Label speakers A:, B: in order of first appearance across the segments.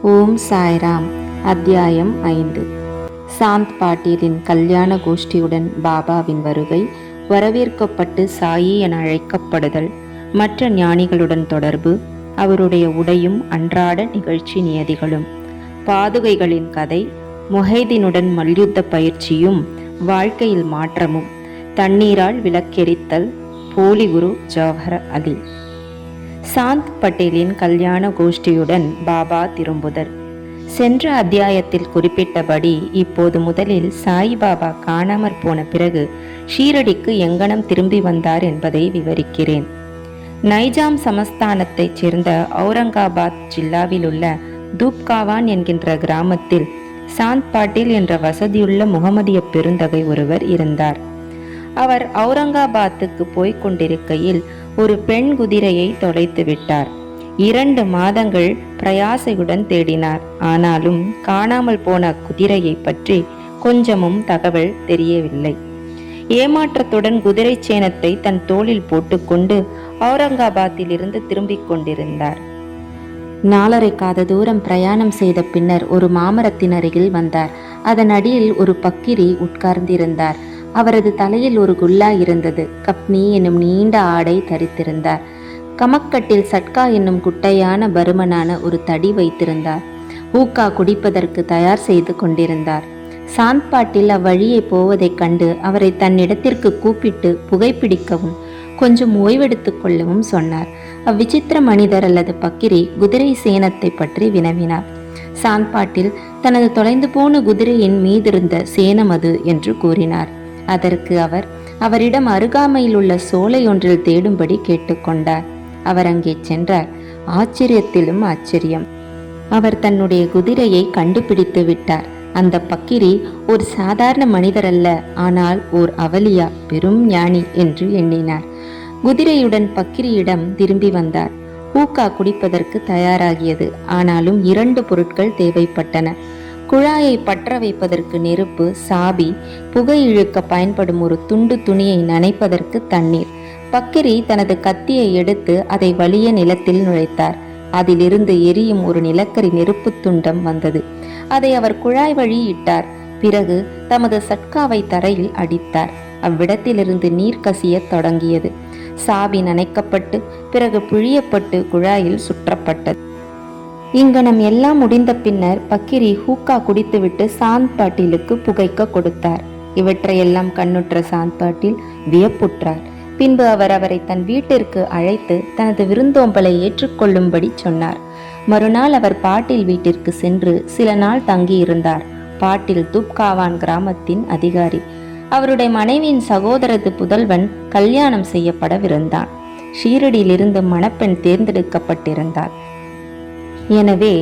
A: ஓம் சாய்ராம். அத்தியாயம் 5. சாந்த் பாட்டீலின் கல்யாண கோஷ்டியுடன் பாபாவின் வருகை, வரவேற்கப்பட்டு சாயி என அழைக்கப்படுதல், மற்ற ஞானிகளுடன் தொடர்பு, அவருடைய உடையும் அன்றாட நிகழ்ச்சி நியதிகளும், பாதுகைகளின் கதை, முஹைதீனுடன் மல்யுத்த பயிற்சியும் வாழ்க்கையில் மாற்றமும், தண்ணீரால் விளக்கெரித்தல், போலி குரு ஜவஹர் அலி. சாந்த் பட்டேலின் கல்யாண கோஷ்டியுடன் பாபா திரும்புதல். சென்ற அத்தியாயத்தில் குறிப்பிட்டபடி இப்போது முதலில் சாய்பாபா காணாமற் போன பிறகு ஷீரடிக்கு எங்கனம் திரும்பி வந்தார் என்பதை விவரிக்கிறேன். நைஜாம் சமஸ்தானத்தைச் சேர்ந்த அவுரங்காபாத் ஜில்லாவில் உள்ள தூப்காவான் என்கின்ற கிராமத்தில் சாந்த் பாட்டீல் என்ற வசதியுள்ள முகமதிய பெருந்தகை ஒருவர் இருந்தார். அவர் அவுரங்காபாத்துக்கு போய்க் கொண்டிருக்கையில் ஒரு பெண் குதிரையை தொலைத்து விட்டார். 2 மாதங்கள் பிரயாசையுடன் தேடினார். ஆனாலும் காணாமல் போன குதிரையை பற்றி கொஞ்சமும் தகவல் தெரியவில்லை. ஏமாற்றத்துடன் குதிரை சேணத்தை தன் தோளில் போட்டுக்கொண்டு அவுரங்காபாத்திலிருந்து திரும்பிக் கொண்டிருந்தார். 4.5 காத தூரம் பிரயாணம் செய்த பின்னர் ஒரு மாமரத்தின் அருகில் வந்தார். அதன் அடியில் ஒரு பக்கிரி உட்கார்ந்திருந்தார். அவரது தலையில் ஒரு குல்லா இருந்தது. கப்னி என்னும் நீண்ட ஆடை தரித்திருந்தார். கமக்கட்டில் சட்கா என்னும் குட்டையான பருமனான ஒரு தடி வைத்திருந்தார். ஹூக்கா குடிப்பதற்கு தயார் செய்து கொண்டிருந்தார். சாந்த் பாட்டீல் அவ்வழியே போவதைக் கண்டு அவரை தன்னிடத்திற்கு கூப்பிட்டு புகைப்பிடிக்கவும் கொஞ்சம் ஓய்வெடுத்து கொள்ளவும் சொன்னார். அவ்விசித்திர மனிதர் அல்லது பக்கிரி குதிரை சேணத்தை பற்றி வினவினார். சாந்த் பாட்டீல் தனது தொலைந்து போன குதிரையின் மீதிருந்த சேணம் அது என்று கூறினார். அதற்கு அவர் அவரிடம் அருகாமையில் உள்ள சோலை ஒன்றில் தேடும்படி கேட்டுக்கொண்டார். அவர் அங்கே சென்றார். ஆச்சரியத்திலும் ஆச்சரியம். அவர் தன்னுடைய குதிரையை கண்டுபிடித்து விட்டார். அந்த பக்கிரி ஒரு சாதாரண மனிதர் அல்ல, ஆனால் ஓர் அவலியா, பெரும் ஞானி என்று எண்ணினார். குதிரையுடன் பக்கிரியிடம் திரும்பி வந்தார். ஹூக்கா குடிப்பதற்கு தயாராகியது. ஆனாலும் 2 பொருட்கள் தேவைப்பட்டன. குழாயை பற்ற வைப்பதற்கு நெருப்பு, சாபி, புகை இழுக்க பயன்படும் ஒரு துண்டு துணியை நனைப்பதற்கு தண்ணீர். பக்கிரி தனது கத்தியை எடுத்து அதை வலிய நிலத்தில் நுழைத்தார். அதிலிருந்து எரியும் ஒரு நிலக்கரி நெருப்பு துண்டம் வந்தது. அதை அவர் குழாய் வழி இட்டார். பிறகு தமது சட்காவை தரையில் அடித்தார். அவ்விடத்திலிருந்து நீர் கசிய தொடங்கியது. சாபி நனைக்கப்பட்டு பிறகு பிழியப்பட்டு குழாயில் சுற்றப்பட்டது. இங்கனம் எல்லாம் முடிந்த பின்னர் பக்கிரி ஹூக்கா குடித்துவிட்டு சாந்த் பாட்டீலுக்கு புகைக்க கொடுத்தார். இவற்றையெல்லாம் கண்ணுற்ற சாந்த் பாட்டீல் வியப்புற்றார். பின்பு அவர் அவரை தன் வீட்டிற்கு அழைத்து தனது விருந்தோம்பலை ஏற்றுக்கொள்ளும்படி சொன்னார். மறுநாள் அவர் பாட்டீல் வீட்டிற்கு சென்று சில நாள் தங்கியிருந்தார். பாட்டீல் தூப்காவான் கிராமத்தின் அதிகாரி. அவருடைய மனைவியின் சகோதரது புதல்வன் கல்யாணம் செய்யப்படவிருந்தான். ஷீரடியிலிருந்து மணப்பெண் தேர்ந்தெடுக்கப்பட்டிருந்தார். எனவே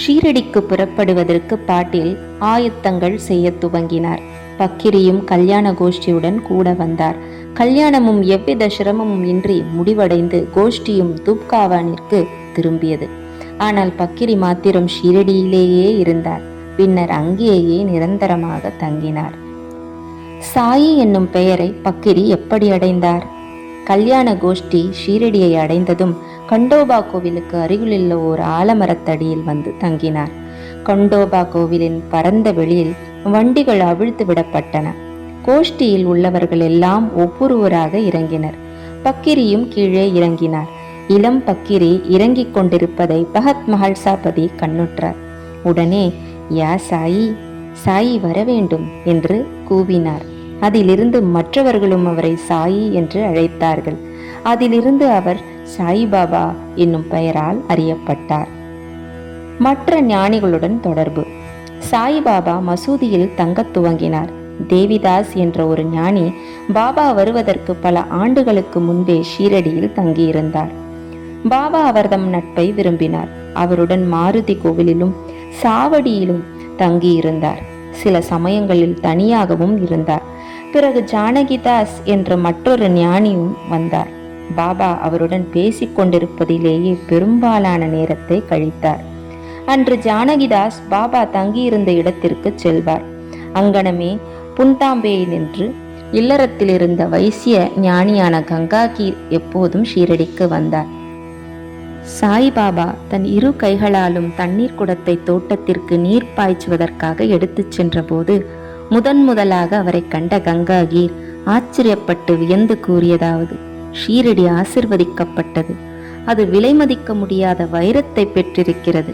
A: ஷீரடிக்கு புறப்படுவதற்கு பாட்டீல் ஆயத்தங்கள் செய்ய துவங்கினார். பக்கிரியும் கல்யாண கோஷ்டியுடன் கூட வந்தார். கல்யாணமும் எவ்வித சிரமமும் இன்றி முடிவடைந்து கோஷ்டியும் தூப்காவானிற்கு திரும்பியது. ஆனால் பக்கிரி மாத்திரம் ஷீரடியிலேயே இருந்தார். பின்னர் அங்கேயே நிரந்தரமாக தங்கினார். சாயி என்னும் பெயரை பக்கிரி எப்படி அடைந்தார்? கல்யாண கோஷ்டி ஷீரடியை அடைந்ததும் கண்டோபா கோவிலுக்கு அருகிலுள்ள ஓர் ஆலமரத்தடியில் வந்து தங்கினார். கண்டோபா கோவிலின் பரந்த வெளியில் வண்டிகள் அவிழ்த்து விடப்பட்டன. கோஷ்டியில் உள்ளவர்கள் எல்லாம் ஒவ்வொருவராக இறங்கினர். பக்கிரியும் கீழே இறங்கினார். இளம் பக்கிரி இறங்கிக் கொண்டிருப்பதை பகத் மஹல்சாபதி கண்ணுற்றார். உடனே யா சாயி, சாயி வர வேண்டும் என்று கூவினார். அதிலிருந்து மற்றவர்களும் அவரை சாயி என்று அழைத்தார்கள். அதிலிருந்து அவர் சாயிபாபா என்னும் பெயரால் அறியப்பட்டார். மற்ற ஞானிகளுடன் தொடர்பு. சாயிபாபா மசூதியில் தங்கத் துவங்கினார். தேவிதாஸ் என்ற ஒரு ஞானி பாபா வருவதற்கு பல ஆண்டுகளுக்கு முன்பே ஷீரடியில் தங்கியிருந்தார். பாபா அவர்தம் நட்பை விரும்பினார். அவருடன் மாருதி கோவிலிலும் சாவடியிலும் தங்கியிருந்தார். சில சமயங்களில் தனியாகவும் இருந்தார். பிறகு ஜானகிதாஸ் என்ற மற்றொரு ஞானியும் வந்தார். பாபா அவருடன் பேசிக் கொண்டிருப்பதிலேயே பெரும்பாலான நேரத்தை கழித்தார். அன்று ஜானகிதாஸ் பாபா தங்கியிருந்த இடத்திற்கு செல்வார். அங்கனமே புன்தாம்பே நின்று இல்லறத்தில் இருந்த வைசிய ஞானியான கங்காகீர் எப்போதும் ஷீரடிக்கு வந்தார். சாய்பாபா தன் இரு கைகளாலும் தண்ணீர் குடத்தை தோட்டத்திற்கு நீர் பாய்ச்சுவதற்காக எடுத்துச் சென்றபோது முதலாக அவரை கண்ட கங்காகீர் ஆச்சரியப்பட்டு வியந்து கூறியதாவது: ஷீரடி ஆசிர்வதிக்கப்பட்டது. அது விலை மதிக்க முடியாத வைரத்தை பெற்றிருக்கிறது.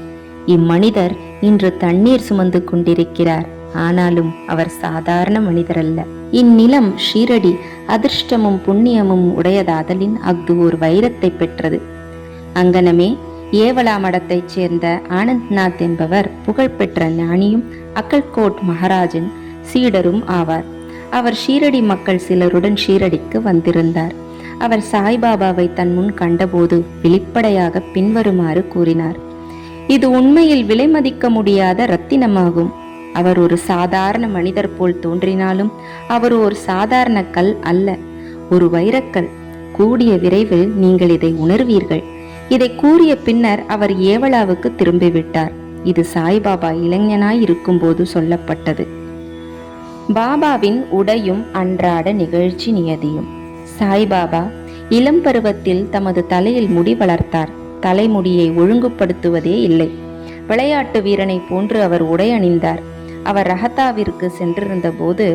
A: இம்மனிதர் இன்று தண்ணீர் சுமந்து கொண்டிருக்கிறார். ஆனாலும் அவர் சாதாரண மனிதர் அல்ல. இந்நிலம் ஷீரடி அதிர்ஷ்டமும் புண்ணியமும் உடையதாதலின் அஃது ஒரு வைரத்தை பெற்றது. அங்கனமே ஏவலா மடத்தைச் சேர்ந்த ஆனந்த்நாத் என்பவர் புகழ்பெற்ற ஞானியும் அக்கல்கோட் மகாராஜின் சீடரும் ஆவார். அவர் ஷீரடி மக்கள் சிலருடன் ஷீரடிக்கு வந்திருந்தார். அவர் சாய்பாபாவை தன் முன் கண்டபோது வெளிப்படையாக பின்வருமாறு கூறினார்: இது உண்மையில் விலை மதிக்க முடியாத ரத்தினமாகும். அவர் ஒரு சாதாரண மனிதர் போல் தோன்றினாலும் அவர் ஒரு சாதாரண கல் அல்ல, ஒரு வைரக்கல். கூடிய விரைவில் நீங்கள் இதை உணர்வீர்கள். இதை கூறிய பின்னர் அவர் ஏவலாவுக்கு திரும்பிவிட்டார். இது சாய்பாபா இளைஞனாய் இருக்கும்போது சொல்லப்பட்டது. பாபாவின் உடையும் அன்றாட நிகழ்ச்சி நியதியும். சாய்பாபா இளம் பருவத்தில் தமது தலையில் முடி வளர்த்தார். தலைமுடியை ஒழுங்குபடுத்துவதே இல்லை. விளையாட்டு வீரனை போன்று அவர் உடை அணிந்தார். அவர் ரஹத்தாவிற்கு சென்றிருந்த போது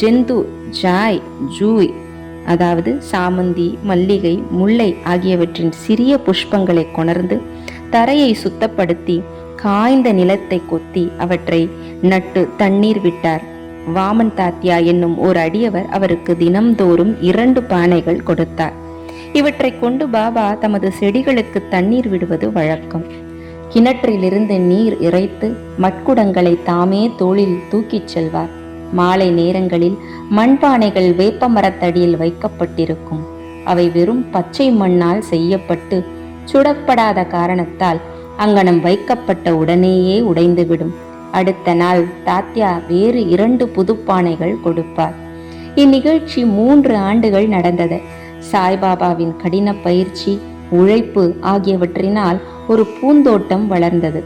A: ஜெந்து, ஜாய், ஜூய், அதாவது சாமந்தி, மல்லிகை, முல்லை ஆகியவற்றின் சிறிய புஷ்பங்களை கொணர்ந்து தரையை சுத்தப்படுத்தி காய்ந்த நிலத்தை கொத்தி அவற்றை நட்டு தண்ணீர் விட்டார். வாமன் தாத்தியா என்னும் ஓர் அடியவர் அவருக்கு தினம்தோறும் 2 பானைகள் கொடுத்தார். இவற்றை கொண்டு பாபா தமது செடிகளுக்கு தண்ணீர் விடுவது வழக்கம். கிணற்றிலிருந்து நீர் இறைத்து மட்குடங்களை தாமே தோளில் தூக்கிச் செல்வார். மாலை நேரங்களில் மண்பானைகள் வேப்ப மரத்தடியில் வைக்கப்பட்டிருக்கும். அவை வெறும் பச்சை மண்ணால் செய்யப்பட்டு சுடப்படாத காரணத்தால் அங்கனம் வைக்கப்பட்ட உடனேயே உடைந்துவிடும். அடுத்த நாள் தாத்யா வேறு 2 புதுப்பானைகள் கொடுப்பார். இந்நிகழ்ச்சி 3 ஆண்டுகள் நடந்தது. சாய்பாபாவின் கடின பயிற்சி, உழைப்பு ஆகியவற்றினால் ஒரு பூந்தோட்டம் வளர்ந்தது.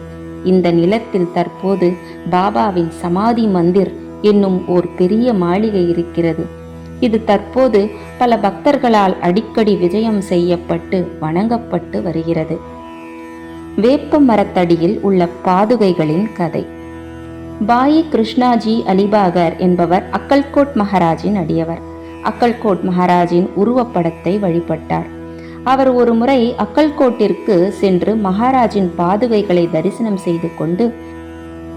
A: இந்த நிலத்தில் தற்போது பாபாவின் சமாதி மந்திர் என்னும் ஓர் பெரிய மாளிகை இருக்கிறது. இது தற்போது பல பக்தர்களால் அடிக்கடி விஜயம் செய்யப்பட்டு வணங்கப்பட்டு வருகிறது. வேப்ப மரத்தடியில் உள்ள பாதுகைகளின் கதை. பாயி கிருஷ்ணாஜி அலிபாகர் என்பவர் அக்கல்கோட் மகாராஜின் அடியவர். அக்கல்கோட் மகாராஜின் உருவப்படத்தை வழிபட்டார். அவர் ஒரு முறை அக்கல்கோட்டிற்கு சென்று மகாராஜின் பாதுகைகளை தரிசனம் செய்து கொண்டு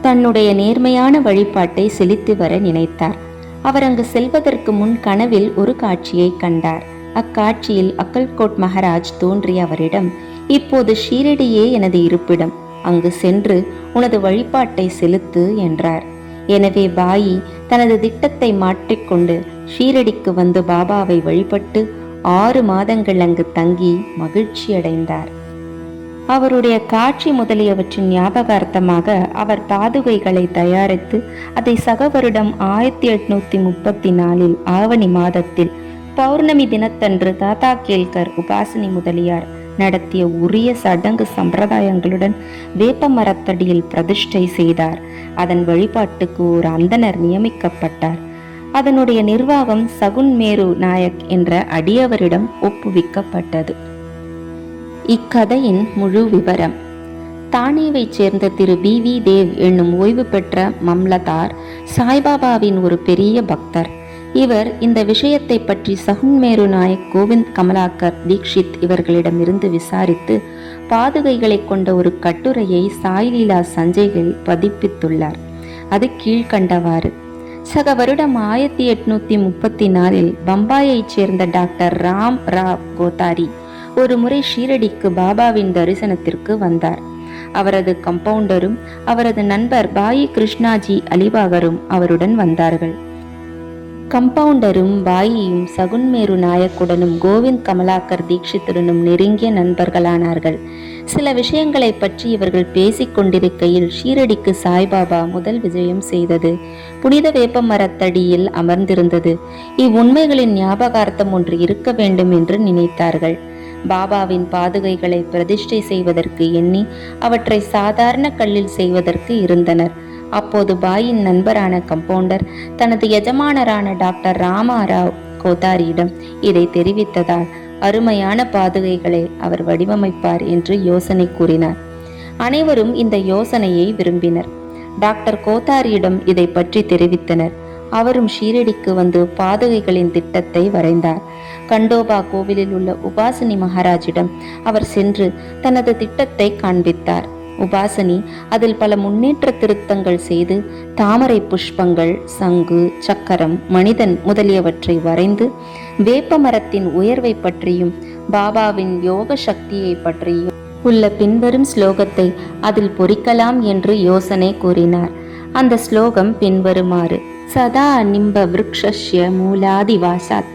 A: தன்னுடைய நேர்மையான வழிபாட்டை செலுத்தி வர நினைத்தார். அவர் அங்கு செல்வதற்கு முன் கனவில் ஒரு காட்சியை கண்டார். அக்காட்சியில் அக்கல்கோட் மகாராஜ் தோன்றி அவரிடம், இப்போது ஷீரடியே எனது இருப்பிடம், அங்கு சென்று உனது வழிபாட்டை செலுத்து என்றார். எனவே பாயி தனது திட்டத்தை மாற்றிக்கொண்டு ஷீரடிக்கு வந்து பாபாவை வழிபட்டு 6 மாதங்கள் அங்கு தங்கி மகிழ்ச்சியடைந்தார். அவருடைய காட்சி முதலியவற்றின் ஞாபகார்த்தமாக அவர் பாதுகைகளை தயாரித்து அதை சக வருடம் 1834 ஆவணி மாதத்தில் பௌர்ணமி தினத்தன்று தாத்தா கேல்கர் உபாசினி முதலியார் நடத்திய உரிய சடங்கு சம்பிரதாயங்களுடன் வேப்ப மரத்தடியில் பிரதிஷ்டை செய்தார். அதன் வழிபாட்டுக்கு ஒரு அந்தனர் நியமிக்கப்பட்டார். அதனுடைய நிர்வாகம் சகுன் மேரு நாயக் என்ற அடியவரிடம் ஒப்புவிக்கப்பட்டது. இக்கதையின் முழு விவரம். தானேவைச் சேர்ந்த திரு BV தேவ் என்னும் ஓய்வு பெற்ற மம்லதார் சாய்பாபாவின் ஒரு பெரிய பக்தர். இவர் இந்த விஷயத்தை பற்றி சகுன்மேரு நாயக், கோவிந்த் கமலாக்கர் தீக்ஷித் இவர்களிடமிருந்து விசாரித்து பாதுகைகளை கொண்ட ஒரு கட்டுரையை சாய்லீலா சஞ்சைகளில் பதிப்பித்துள்ளார். அது கீழ்கண்டவாறு: சக வருடம் 1834 பம்பாயைச் சேர்ந்த டாக்டர் ராம் ராவ் கோத்தாரி ஒரு முறை ஷீரடிக்கு பாபாவின் தரிசனத்திற்கு வந்தார். அவரது கம்பவுண்டரும் அவரது நண்பர் பாயி கிருஷ்ணாஜி அலிபாகரும் அவருடன் வந்தார்கள். கம்பவுண்டரும் பாயியும் சகுன்மேரு நாயக்குடனும் கோவிந்த் கமலாக்கர் தீக்ஷித்துடனும் நெருங்கிய நண்பர்களானார்கள். சில விஷயங்களை பற்றி இவர்கள் பேசிக் கொண்டிருக்கையில் ஷீரடிக்கு சாய்பாபா முதல் விஜயம் செய்தது. புனித வேப்ப மரத்தடியில் அமர்ந்திருந்தது. இவ்வுண்மைகளின் ஞாபகார்த்தம் ஒன்று இருக்க வேண்டும் என்று நினைத்தார்கள். பாபாவின் பாதுகைகளை பிரதிஷ்டை செய்வதற்கு எண்ணி அவற்றை சாதாரண கல்லில் செய்வதற்கு இருந்தனர். அப்போது பாயின் நண்பரான கம்பவுண்டர் தனது எஜமானரான டாக்டர் ராமாராவ் கோத்தாரியிடம் இதை தெரிவித்ததால் அருமையான பாதுகைகளை அவர் வடிவமைப்பார் என்று யோசனை கூறினார். அனைவரும் இந்த யோசனையை விரும்பினர். டாக்டர் கோத்தாரியிடம் இதை பற்றி தெரிவித்தனர். அவரும் ஷீரடிக்கு வந்து பாதுகைகளின் திட்டத்தை வரைந்தார். கண்டோபா கோவிலில் உள்ள உபாசினி மகாராஜிடம் அவர் சென்று தனது திட்டத்தை காண்பித்தார். உபாசனி அதில் பல முன்னேற்ற திருத்தங்கள் செய்து தாமரை புஷ்பங்கள், சங்கு, சக்கரம், மனிதன் முதலியவற்றை வரைந்து வேப்ப மரத்தின் உயர்வை பற்றியும் பாபாவின் யோக சக்தியை பற்றியும் உள்ள பின்வரும் ஸ்லோகத்தை அதில் பொறிக்கலாம் என்று யோசனை கூறினார். அந்த ஸ்லோகம் பின்வருமாறு: சதா நிம்ப விருக்ஷஸ்ய மூலாதிவாசாத்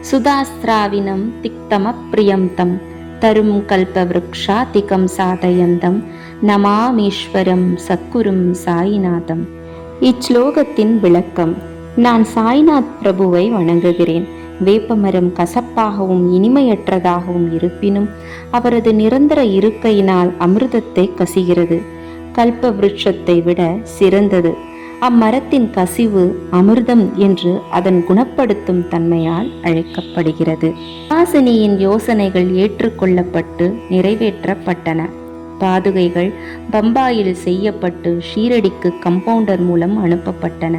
A: சுதாஸ்திராவினம் திக்தமப்ரியம் தம் தரும் கல்ப விருக்ஷாதிகம் சாதயந்தம் நமாமீஸ்வரம் சத்குரும் சாயிநாதம். இச்லோகத்தின் விளக்கம்: நான் சாய்நாத் பிரபுவை வணங்குகிறேன். வேப்பமரம் கசப்பாகவும் இனிமையற்றதாகவும் இருப்பினும் அவரது நிரந்தர இருக்கையினால் அமிர்தத்தை கசிகிறது. கல்ப விருட்சத்தை விட சிறந்தது. அம்மரத்தின் கசிவு அமிர்தம் என்று அதன் குணப்படுத்தும் தன்மையால் அழைக்கப்படுகிறது. உபாசினியின் யோசனைகள் ஏற்றுக்கொள்ளப்பட்டு நிறைவேற்றப்பட்டன. பாதுகைகள் பம்பாயில் செய்யப்பட்டு ஷீரடிக்கு கம்பவுண்டர் மூலம் அனுப்பப்பட்டன.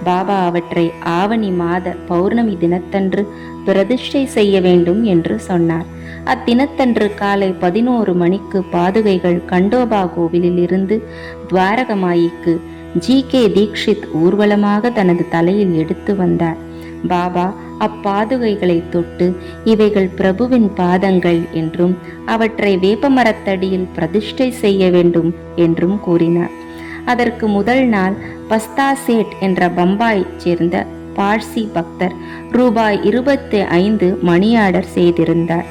A: பாபா அவற்றை ஆவணி மாத பௌர்ணமி தினத்தன்று பிரதிஷ்டை செய்ய வேண்டும் என்று சொன்னார். அத்தினத்தன்று காலை 11 மணிக்கு பாதுகைகள் கண்டோபா கோவிலில் இருந்து துவாரகமாயிக்கு ஜி.கே. தீக்ஷித் ஊர்வலமாக தனது தலையில் எடுத்து வந்தார். பாபா அப்பாதுகைகளை தொட்டு இவைகள் பிரபுவின் பாதங்கள் என்றும் அவற்றை வேப்பமரத்தடியில் பிரதிஷ்டை செய்ய வேண்டும் என்றும் கூறினார். அதற்கு முதல் நாள் பஸ்தா சேட் என்ற பம்பாய் சேர்ந்த பார்சி பக்தர் ரூபாய் 25 மணி ஆர்டர் செய்திருந்தார்.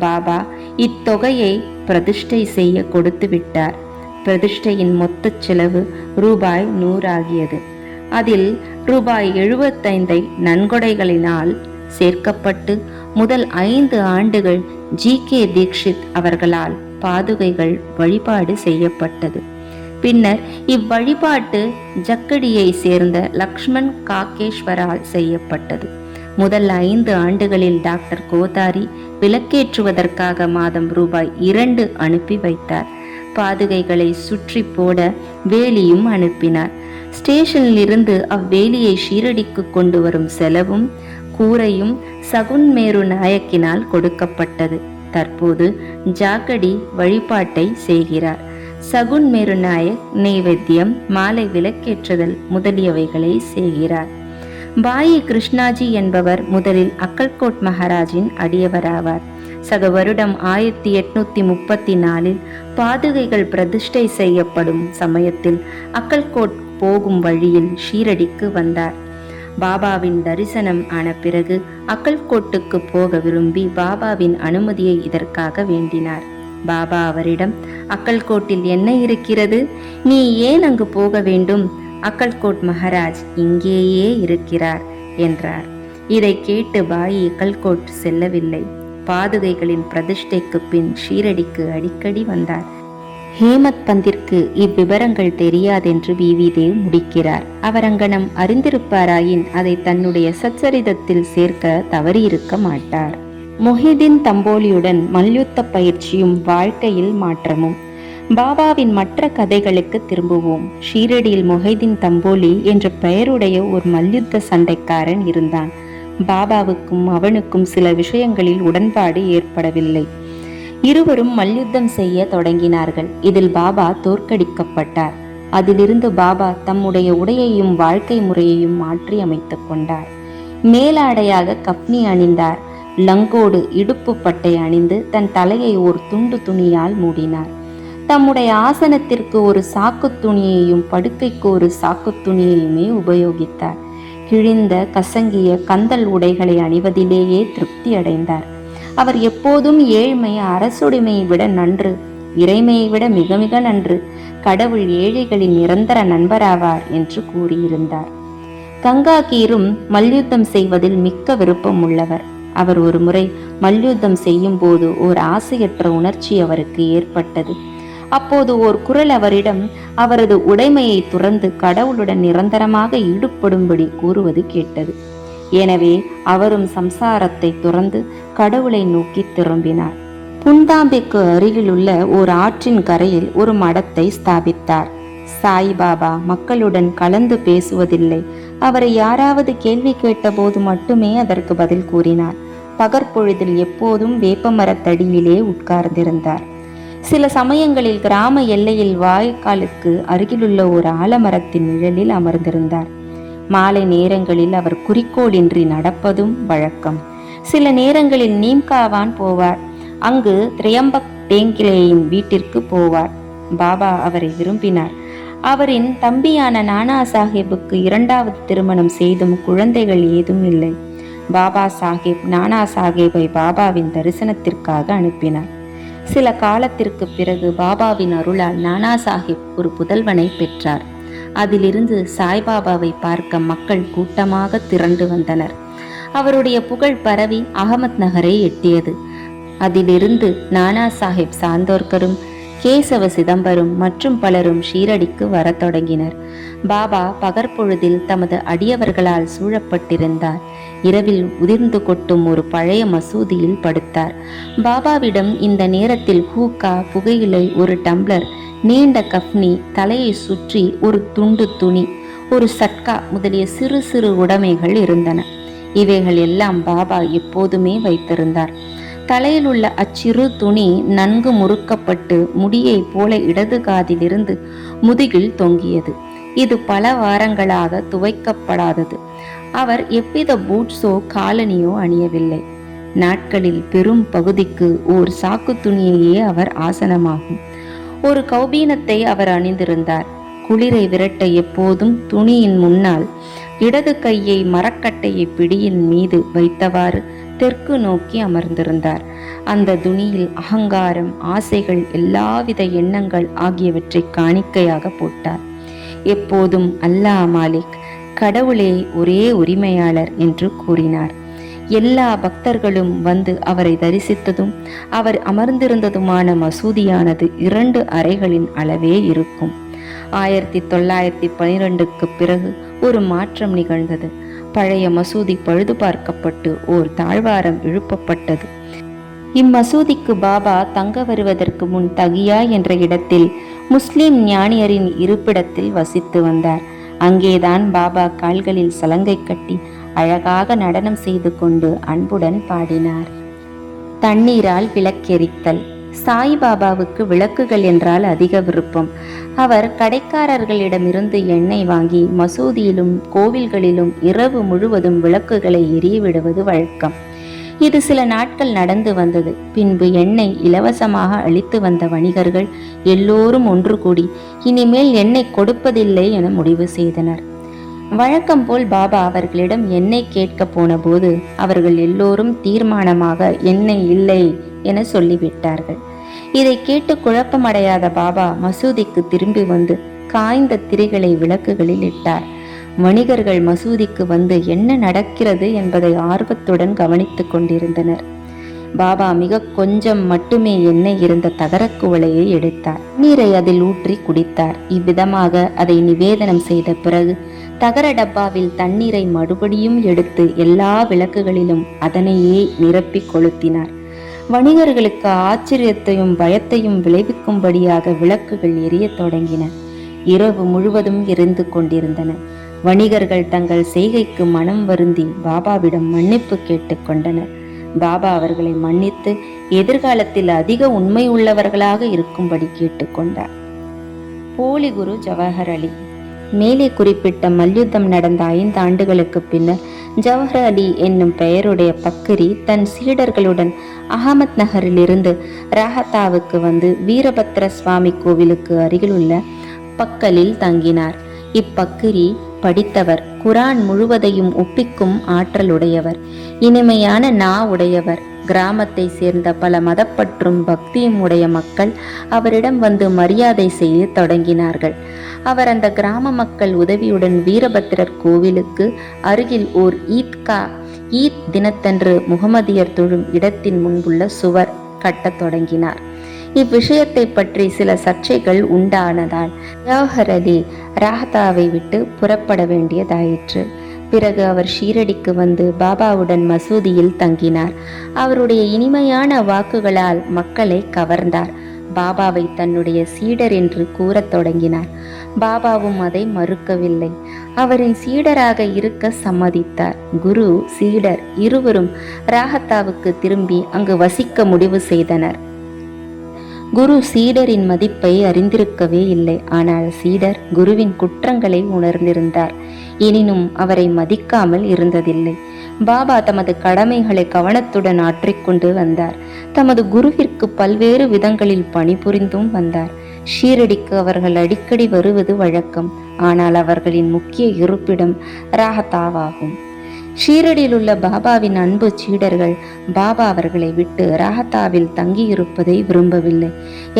A: பாபா இத்தொகையை பிரதிஷ்டை செய்ய கொடுத்து விட்டார். பிரதிஷ்டையின் மொத்த செலவு ரூபாய் 100 ஆகியது. அதில் ரூபாய் 75 நன்கொடைகளினால் சேர்க்கப்பட்டு முதல் 5 ஆண்டுகள் ஜி.கே. தீக்ஷித் அவர்களால் பாதுகைகள் வழிபாடு செய்யப்பட்டது. பின்னர் இவ்வழிபாட்டு ஜக்கடியை சேர்ந்த லக்ஷ்மண் காக்கேஸ்வரால் செய்யப்பட்டது. முதல் 5 ஆண்டுகளில் டாக்டர் கோதாரி விளக்கேற்றுவதற்காக மாதம் ரூபாய் 2 அனுப்பி வைத்தார். பாதுகைகளை சுற்றி போட வேலியும் அனுப்பினார். ஸ்டேஷனில் இருந்து அவ்வேலியை ஷீரடிக்கு கொண்டு வரும் செலவும் கூரையும் சகுன்மேரு நாயக்கினால் கொடுக்கப்பட்டது. தற்போது ஜாக்கடி வழிபாட்டை செய்கிறார். சகுன்மேரு நாயக் நெய்வேத்தியம், மாலை விளக்கேற்றுதல் முதலியவைகளை செய்கிறார். பாயி கிருஷ்ணாஜி என்பவர் முதலில் அக்கல்கோட் மகாராஜின் அடியவராவார். சக வருடம் 1834 பாதுகைகள் பிரதிஷ்டை செய்யப்படும் சமயத்தில் அக்கல்கோட் போகும் வழியில் ஷீரடிக்கு வந்தார். பாபாவின் தரிசனம் ஆன பிறகு அக்கல்கோட்டுக்கு போக விரும்பி பாபாவின் அனுமதியை இதற்காக வேண்டினார். பாபா அவரிடம், அக்கல்கோட்டில் என்ன இருக்கிறது? நீ ஏன் அங்கு போக வேண்டும்? அக்கல்கோட் மகாராஜ் இங்கேயே இருக்கிறார் என்றார். இதை கேட்டு பாயி அக்கல்கோட் செல்லவில்லை. பாதுகைகளின் பிரதிஷ்டைக்கு பின் ஷீரடிக்கு அடிக்கடி வந்தார். ஹேமத் பந்திற்கு இவ்விவரங்கள் தெரியாதென்று வி.வி. தேவ் முடிக்கிறார். அவர் அங்கனம் அறிந்திருப்பாராயின் அதை தன்னுடைய சச்சரிதத்தில் சேர்க்க தவறியிருக்க மாட்டார். மொஹிதீன் தம்போலியுடன் மல்யுத்த பயிற்சியும் வாழ்க்கையில் மாற்றமும். பாபாவின் மற்ற கதைகளுக்கு திரும்புவோம். ஷீரடியில் மொஹிதீன் தம்போலி என்ற பெயருடைய ஒரு மல்யுத்த சண்டைக்காரன் இருந்தான். பாபாவுக்கும் அவனுக்கும் சில விஷயங்களில் உடன்பாடு ஏற்படவில்லை. இருவரும் மல்யுத்தம் செய்ய தொடங்கினார்கள். இதில் பாபா தோற்கடிக்கப்பட்டார். அதிலிருந்து பாபா தம்முடைய உடையையும் வாழ்க்கை முறையையும் மாற்றி அமைத்துக் கொண்டார். மேலாடையாக கப்னி அணிந்தார். லங்கோடு இடுப்பு பட்டை அணிந்து தன் தலையை ஒரு துண்டு துணியால் மூடினார். தம்முடைய ஆசனத்திற்கு ஒரு சாக்கு துணியையும் படுக்கைக்கு ஒரு சாக்கு துணியையுமே உபயோகித்தார். கிழிந்த கசங்கிய கந்தல் உடைகளை அணிவதிலேயே திருப்தி அடைந்தார். அவர் எப்போதும் ஏழ்மை அரசுடைமையை விட நன்று, இறைமையை விட மிக மிக நன்று, கடவுள் ஏழைகளின் நிரந்தர நண்பராவார் என்று கூறியிருந்தார். கங்காகீரும் மல்யுத்தம் செய்வதில் மிக்க விருப்பம் உள்ளவர். அவர் ஒரு முறை மல்யுத்தம் செய்யும் போது ஓர் ஆசையற்ற உணர்ச்சி அவருக்கு ஏற்பட்டது. அப்போது ஓர் குரல் அவரிடம் அவரது உடைமையை துறந்து கடவுளுடன் நிரந்தரமாக ஈடுபடும்படி கூறுவது கேட்டது. எனவே அவரும் சம்சாரத்தை துறந்து கடவுளை நோக்கி திரும்பினார். புன்தாம்பேக்கு அருகிலுள்ள ஒரு ஆற்றின் கரையில் ஒரு மடத்தை ஸ்தாபித்தார். சாய்பாபா மக்களுடன் கலந்து பேசுவதில்லை. அவரை யாராவது கேள்வி கேட்டபோது மட்டுமே அதற்கு பதில் கூறினார். பகற்பொழுதில் எப்போதும் வேப்பமரத்தடியிலே உட்கார்ந்திருந்தார். சில சமயங்களில் கிராம எல்லையில் வாய்க்காலுக்கு அருகிலுள்ள ஒரு ஆலமரத்தின் நிழலில் அமர்ந்திருந்தார். மாலை நேரங்களில் அவர் குறிக்கோளின்றி நடப்பதும் வழக்கம். சில நேரங்களில் நீம்காவான் போவார். அங்கு திரியம்பக் டேங்கிலேயின் வீட்டிற்கு போவார். பாபா அவரை விரும்பினார். அவரின் தம்பியான நானா சாஹேபுக்கு இரண்டாவது திருமணம் செய்தும் குழந்தைகள் ஏதும் இல்லை. பாபா சாஹேப் நானா சாஹேபை பாபாவின் தரிசனத்திற்காக அனுப்பினார். சில காலத்திற்கு பிறகு பாபாவின் அருளால் நானா சாஹிப் ஒரு புதல்வனை பெற்றார். அதிலிருந்து சாய்பாபாவை பார்க்க மக்கள் கூட்டமாக திரண்டு வந்தனர். அவருடைய புகழ் பரவி அகமத் நகரை எட்டியது. அதிலிருந்து நானா சாஹிப் சாந்தோர்கரும் கேசவ சிதம்பரம் மற்றும் பலரும் ஷீரடிக்கு வரத் தொடங்கினர். பாபா பகற்பொழுதில் தமது அடியவர்களால் சூழப்பட்டிருந்தார். இரவில் உதிர்ந்து கொட்டும் ஒரு பழைய மசூதியில் படுத்தார். பாபாவிடம் இந்த நேரத்தில் ஹூக்கா, புகையிலை, ஒரு டம்ளர், நீண்ட கஃப்னி, தலையை சுற்றி ஒரு துண்டு துணி, ஒரு சட்கா முதலிய சிறு சிறு உடைமைகள் இருந்தன. இவைகள் எல்லாம் பாபா எப்போதுமே வைத்திருந்தார். தலையில் உள்ள அச்சிறு துணி நன்கு முறுக்கப்பட்டு முடியை போல இடது காதிலிருந்து முதுகில் தொங்கியது. இது பல வாரங்களாக துவைக்கப்படாதது. அவர் எவ்வித பூட்ஸோ காலனியோ அணியவில்லை. நாட்களில் பெரும் பகுதிக்கு ஓர் சாக்கு துணியையே அவர் ஆசனமாகும். ஒரு கௌபீனத்தை அவர் அணிந்திருந்தார். குளிரை விரட்ட எப்போதும் துணியின் முன்னால் இடது கையை மரக்கட்டையை பிடியின் மீது வைத்தவாறு தெற்கு நோக்கி அமர்ந்திருந்தார். அந்த துணியில் அகங்காரம், ஆசைகள், எல்லாவித எண்ணங்கள் ஆகியவற்றை காணிக்கையாக போட்டார். எப்போதும் அல்லாஹ் மாலிக், கடவுளே ஒரே உரிமையாளர் என்று கூறினார். எல்லா பக்தர்களும் வந்து அவரை தரிசித்ததும் அவர் அமர்ந்திருந்ததுமான மசூதியானது 2 அறைகளின் அளவே இருக்கும். 1912க்கு பிறகு ஒரு மாற்றம் நிகழ்ந்தது. பழைய மசூதி பழுது பார்க்கப்பட்டு ஓர் தாழ்வாரம் எழுப்பப்பட்டது. இம்மசூதிக்கு பாபா தங்க வருவதற்கு முன் தகியா என்ற இடத்தில் முஸ்லிம் ஞானியரின் இருப்பிடத்தில் வசித்து வந்தார். அங்கேதான் பாபா கால்களில் சலங்கை கட்டி அழகாக நடனம் செய்து கொண்டு அன்புடன் பாடினார். தண்ணீரால் விளக்கெரித்தல். சாய்பாபாவுக்கு விளக்குகள் என்றால் அதிக விருப்பம். அவர் கடைக்காரர்களிடமிருந்து எண்ணெய் வாங்கி மசூதியிலும் கோவில்களிலும் இரவு முழுவதும் விளக்குகளை எரிய விடுவது வழக்கம். இது சில நாட்கள் நடந்து வந்தது. பின்பு எண்ணெய் இலவசமாக அளித்து வந்த வணிகர்கள் எல்லோரும் ஒன்று கூடி இனிமேல் எண்ணெய் கொடுப்பதில்லை என முடிவு செய்தனர். வழக்கம் போல் பாபா அவர்களிடம் எண்ணெய் கேட்க போன போது அவர்கள் எல்லோரும் தீர்மானமாக எண்ணெய் இல்லை என சொல்லிவிட்டார்கள். இதை கேட்டு குழப்பமடையாத பாபா மசூதிக்கு திரும்பி வந்து காய்ந்த திரிகளை விளக்குகளில் இட்டார். வணிகர்கள் மசூதிக்கு வந்து என்ன நடக்கிறது என்பதை ஆர்வத்துடன் கவனித்துக் கொண்டிருந்தனர். பாபா மிக கொஞ்சம் மட்டுமே எண்ணெய் இருந்த தகரக் குவளையை எடுத்தார். நீரை அதில் ஊற்றி குடித்தார். இவ்விதமாக அதை நிவேதனம் செய்த பிறகு தகர டப்பாவில் தண்ணீரை மறுபடியும் எடுத்து எல்லா விளக்குகளிலும் அதனையே நிரப்பி கொளுத்தினார். வணிகர்களுக்கு ஆச்சரியத்தையும் பயத்தையும் விளைவிக்கும்படியாக விளக்குகள் எரியத் தொடங்கின. இரவு முழுவதும் எரிந்து கொண்டிருந்தன. வணிகர்கள் தங்கள் செய்கைக்கு மனம் வருந்தி பாபாவிடம் மன்னிப்பு கேட்டுக்கொண்டனர். பாபா அவர்களை மன்னித்து எதிர்காலத்தில் அதிக உண்மை உள்ளவர்களாக இருக்கும்படி கேட்டுக்கொண்டார். போலி குரு ஜவஹர் அலி. மேலே குறிப்பிட்ட மல்யுத்தம் நடந்த 5 ஆண்டுகளுக்கு பின்னர் ஜவஹர் அலி என்னும் பெயருடைய பக்கிரி தன் சீடர்களுடன் அகமத் நகரிலிருந்து ராஹத்தாவுக்கு வந்து வீரபத்ர சுவாமி கோவிலுக்கு அருகிலுள்ள பக்கலில் தங்கினார். இப்பக்கிரி படித்தவர், குரான் முழுவதையும் ஒப்பிக்கும் ஆற்றலுடையவர், இனிமையான நா உடையவர். கிராமத்தை சேர்ந்த பல மதப்பற்றும் பக்தியும் உடைய மக்கள் அவரிடம் வந்து மரியாதை செய்ய தொடங்கினார்கள். அவர் அந்த கிராம மக்கள் உதவியுடன் வீரபத்திரர் கோவிலுக்கு அருகில் ஓர் ஈத் தினத்தன்று முகமதியர் தொழும் இடத்தின் முன்புள்ள சுவர் கட்டத் தொடங்கினார். இவ்விஷயத்தை பற்றி சில சர்ச்சைகள் உண்டானதால் ஜவஹர் அலி ராஹத்தாவை விட்டு புறப்பட வேண்டியதாயிற்று. பிறகு அவர் ஷீரடிக்கு வந்து பாபாவுடன் மசூதியில் தங்கினார். அவருடைய இனிமையான வாக்குகளால் மக்களை கவர்ந்தார். பாபாவை தன்னுடைய சீடர் என்று கூறத் தொடங்கினார். பாபாவும் அதை மறுக்கவில்லை. அவரின் சீடராக இருக்க சம்மதித்தார். குரு, சீடர் இருவரும் ராகத்தாவுக்கு திரும்பி அங்கு வசிக்க முடிவு செய்தனர். குரு சீடரின் மதிப்பை அறிந்திருக்கவே இல்லை. ஆனால் சீடர் குருவின் குற்றங்களை உணர்ந்திருந்தார். எனினும் அவரை மதிக்காமல் இருந்ததில்லை. பாபா தமது கடமைகளை கவனத்துடன் ஆற்றிக்கொண்டு வந்தார். தமது குருவிற்கு பல்வேறு விதங்களில் பணிபுரிந்தும் வந்தார். ஷீரடிக்கு அவர்கள் அடிக்கடி வருவது வழக்கம். ஆனால் அவர்களின் முக்கிய இருப்பிடம் ராகத்தாவாகும். ஷீரடியில் உள்ள பாபாவின் அன்பு சீடர்கள் பாபா அவர்களை விட்டு ராகத்தாவில் தங்கியிருப்பதை விரும்பவில்லை.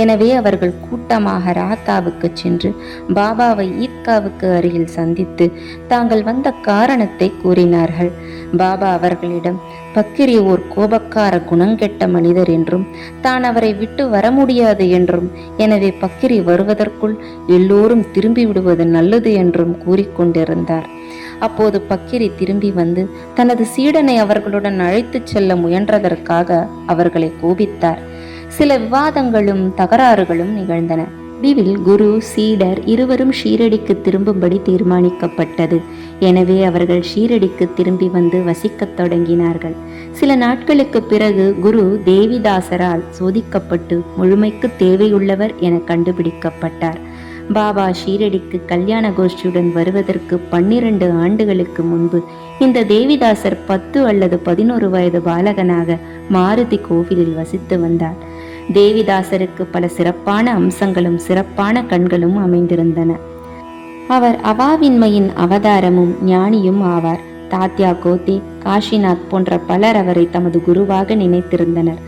A: எனவே அவர்கள் கூட்டமாக ராகத்தாவுக்கு சென்று பாபாவை ஈத்காவுக்கு அருகில் சந்தித்து தாங்கள் வந்த காரணத்தை கூறினார்கள். பாபா அவர்களிடம் பக்கிரி ஓர் கோபக்கார குணங்கெட்ட மனிதர் என்றும் தான் அவரை விட்டு வர முடியாது என்றும், எனவே பக்கிரி வருவதற்குள் எல்லோரும் திரும்பி விடுவது நல்லது என்றும் கூறிக்கொண்டிருந்தார். அப்போது பக்கிரி திரும்பி வந்து தனது சீடனை அவர்களுடன் அழைத்துச் செல்ல முயன்றதற்காக அவர்களை கோபித்தார். சில விவாதங்களும் தகராறுகளும் நிகழ்ந்தன. முடிவில் குரு, சீடர் இருவரும் ஷீரடிக்கு திரும்பும்படி தீர்மானிக்கப்பட்டது. எனவே அவர்கள் ஷீரடிக்கு திரும்பி வந்து வசிக்கத் தொடங்கினார்கள். சில நாட்களுக்கு பிறகு குரு தேவிதாசரால் சோதிக்கப்பட்டு முழுமைக்கு தேவையுள்ளவர் என கண்டுபிடிக்கப்பட்டார். பாபா ஷீரடிக்கு கல்யாண கோஷ்டியுடன் வருவதற்கு 12 ஆண்டுகளுக்கு முன்பு இந்த தேவிதாசர் 10 அல்லது 11 வயது பாலகனாக மாருதி கோவிலில் வசித்து வந்தார். தேவிதாசருக்கு பல சிறப்பான அம்சங்களும் சிறப்பான கண்களும் அமைந்திருந்தன. அவர் அவாவின்மையின் அவதாரமும் ஞானியும் ஆவார். தாத்யா கோத்தே, காஷிநாத் போன்ற பலர் அவரை தமது குருவாக நினைத்திருந்தனர்.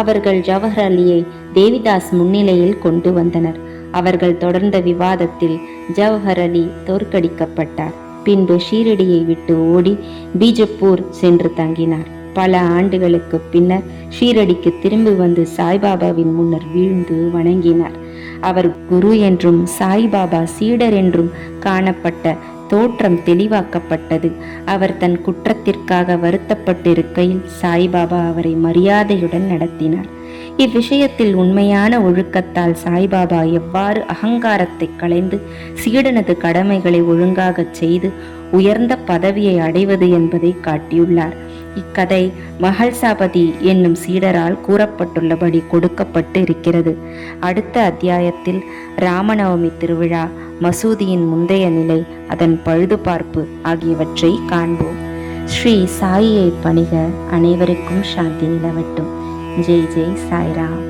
A: அவர்கள் ஜவஹர் அலியை தேவிதாஸ் முன்னிலையில் கொண்டு வந்தனர். அவர்கள் தொடர்ந்த விவாதத்தில் ஜவஹர் அலி தோற்கடிக்கப்பட்டார். பின்பு ஷீரடியை விட்டு ஓடி பீஜப்பூர் சென்று தங்கினார். பல ஆண்டுகளுக்கு பின்னர் ஷீரடிக்கு திரும்பி வந்து சாய்பாபாவின் முன்னர் வீழ்ந்து வணங்கினார். அவர் குரு என்றும் சாய்பாபா சீடர் என்றும் காணப்பட்ட தோற்றம் தெளிவாக்கப்பட்டது. அவர் தன் குற்றத்திற்காக வருத்தப்பட்டிருக்கையில் சாய்பாபா அவரை மரியாதையுடன் நடத்தினார். இவ்விஷயத்தில் உண்மையான ஒழுக்கத்தால் சாய்பாபா எவ்வாறு அகங்காரத்தை களைந்து சீடனது கடமைகளை ஒழுங்காகச் செய்து உயர்ந்த பதவியை அடைவது என்பதை காட்டியுள்ளார். இக்கதை மஹல்சாபதி என்னும் சீடரால் கூறப்பட்டுள்ளபடி கொடுக்கப்பட்டு இருக்கிறது. அடுத்த அத்தியாயத்தில் ராமநவமி திருவிழா, மசூதியின் முந்தைய நிலை, அதன் பழுதுபார்ப்பு ஆகியவற்றை காண்போம். ஸ்ரீ சாயியை பணிக. அனைவருக்கும் சாந்தி நிலவட்டும். ஜெய் ஜெய் சாய்ராம்.